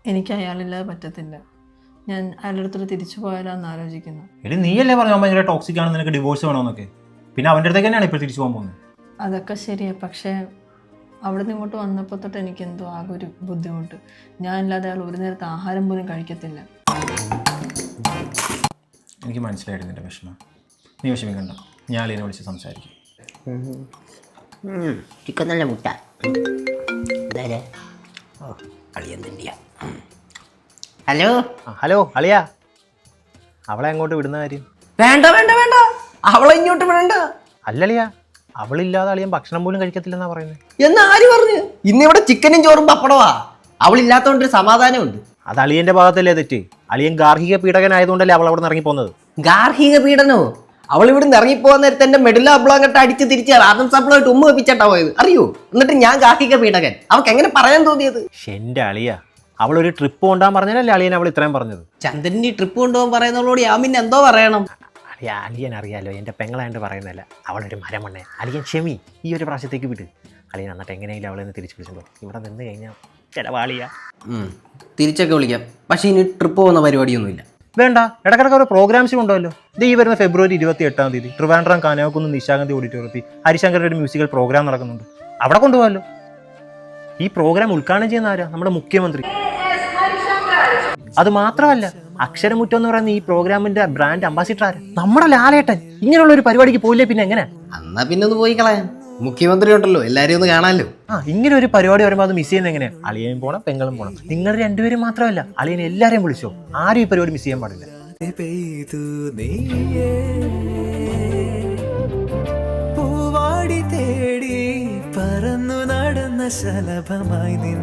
എനിക്ക് അയാളില്ലാതെ പറ്റത്തില്ല. ഞാൻ അയാളുടെ അടുത്തോട്ട് തിരിച്ചു പോയാലോന്ന് ആലോചിക്കുന്നു. എടി നീയല്ലേ പറഞ്ഞു അവൻ ഭയങ്കര ടോക്സിക് ആണ്, നിനക്ക് ഡിവോഴ്സ് വേണമെന്നൊക്കെ. പിന്നെ അവൻ്റെ അടുത്തേക്ക് തന്നെയാണ് ഇപ്പോൾ തിരിച്ചു പോകാൻ പോകുന്നത്. അതൊക്കെ ശരിയാ, പക്ഷേ അവിടെ നിന്ന് ഇങ്ങോട്ട് വന്നപ്പോൾ തൊട്ട് എനിക്ക് എന്തോ ആകെ ഒരു ബുദ്ധിമുട്ട്. ഞാനില്ലാതെ അയാൾ ഒരു നേരത്തെ ആഹാരം പോലും കഴിക്കത്തില്ല. എനിക്ക് മനസ്സിലായിട്ട് നിൻ്റെ വിഷമം. നീ വിഷമിക്കണ്ട, ഞാൻ അളിയനെ വിളിച്ച് സംസാരിക്കും. ചിക്കൻ നല്ല മുട്ട ഇതേ. ഓ അളിയൻ തന്നെയാ. ഹലോ ഹലോ അളിയ, അവളെ അങ്ങോട്ട് വിടുന്ന കാര്യം? വേണ്ട വേണ്ട വേണ്ട, അവളെ ഇങ്ങോട്ട് വിടണ്ട. അല്ലളിയ, അവളില്ലാതെ അളിയൻ ഭക്ഷണം പോലും കഴിക്കത്തില്ലെന്നാ പറയുന്നത്. എന്ന് ആര് പറഞ്ഞു? ഇന്നിവിടെ ചിക്കനും ചോറും പപ്പടവാ. അവളില്ലാത്തതുകൊണ്ടൊരു സമാധാനമുണ്ട്. അത് അളിയൻ്റെ ഭാഗത്തല്ലേ തെറ്റ്? അളിയൻ ഗാർഹിക പീഡകനായതുകൊണ്ടല്ലേ അവൾ അവിടെ നിന്ന് ഇറങ്ങി പോകുന്നത്. ഗാർഹിക പീഡനോ? അവൾ ഇവിടുന്ന് ഇറങ്ങിപ്പോകാൻ നേരത്തെ എന്റെ മെഡില അബ്ലാങ്കട്ട അടിച്ച് തിരിച്ച് ആദം സപ്ലമായിട്ട് ഉമ്മ വെപ്പിച്ചാട്ടാ പോയത്, അറിയോ? എന്നിട്ട് ഞാൻ ഗാർഹിക പീഡകൻ. അവൾക്ക് എങ്ങനെ പറയാൻ തോന്നിയത്? എന്റെ അളിയ, അവൾ ഒരു ട്രിപ്പ് കൊണ്ടാൻ പറഞ്ഞല്ലേ അളിയൻ അവൾ ഇത്രയും പറഞ്ഞത്. ചന്ദ്രന് ട്രിപ്പ് കൊണ്ടുപോകാൻ പറയുന്നവളോട് ഞാൻ പിന്നെ എന്തോ പറയണം? അളിയൻ അറിയാലോ, എൻ്റെ പെങ്ങളായിട്ട് പറയുന്നതല്ല, അവളൊരു മരമണ്ണേ. അളിയൻ ക്ഷമി, ഈ ഒരു പ്രാവശ്യത്തേക്ക് വിട്. അളിയൻ എന്നിട്ട് എങ്ങനെയെങ്കിലും അവളെ തിരിച്ചു വിളിച്ചോ. ഇവിടെ നിന്ന് കഴിഞ്ഞാൽ ചിലവാളിയ. തിരിച്ചൊക്കെ വിളിക്കാം, പക്ഷേ ഇനി ട്രിപ്പ് പോകുന്ന പരിപാടിയൊന്നുമില്ല. വേണ്ട, ഇടക്കിടക്ക് ഒരു പ്രോഗ്രാംസ് കൊണ്ടുവല്ലോ. ഇത് ഈ വരുന്ന ഫെബ്രുവരി 28 ട്രിവാൻഡ്രം കാനവക്കുന്ന് നിശാഗന്ധി ഓഡിറ്റോറിയത്തിൽ ഹരിശങ്കരുടെ ഒരു മ്യൂസിക്കൽ പ്രോഗ്രാം നടക്കുന്നുണ്ട്. അവിടെ കൊണ്ടുപോകല്ലോ. ഈ പ്രോഗ്രാം ഉദ്ഘാടനം ചെയ്യുന്ന ആരാ? നമ്മുടെ മുഖ്യമന്ത്രി. അത് മാത്രമല്ല, അക്ഷരമുറ്റം എന്ന് പറയുന്ന ഈ പ്രോഗ്രാമിന്റെ ബ്രാൻഡ് അംബാസിഡർ ആര്? നമ്മുടെ ലാലേട്ടൻ. ഇങ്ങനെയുള്ള ഒരു പരിപാടിക്ക് പോയില്ലേ പിന്നെ എങ്ങനെ? എന്നാ പിന്നെ ഒന്ന് പോയി കളയാം. മുഖ്യമന്ത്രി ഉണ്ടല്ലോ, എല്ലാരും ഒന്ന് കാണാമല്ലോ. ഇങ്ങനെ ഒരു പരിപാടി വരുമ്പോൾ അത് മിസ് ചെയ്യുന്നത് എങ്ങനെയാ? അളിയനും പോണം, പെങ്ങളും പോണം. നിങ്ങൾ രണ്ടുപേരും മാത്രമല്ല, അളിയനെ എല്ലാരെയും വിളിച്ചോ. ആരും ഈ പരിപാടി മിസ് ചെയ്യാൻ പാടില്ല. പൂവാടി തേടി പറന്നു നടന്ന ശലഭമായി നിൻ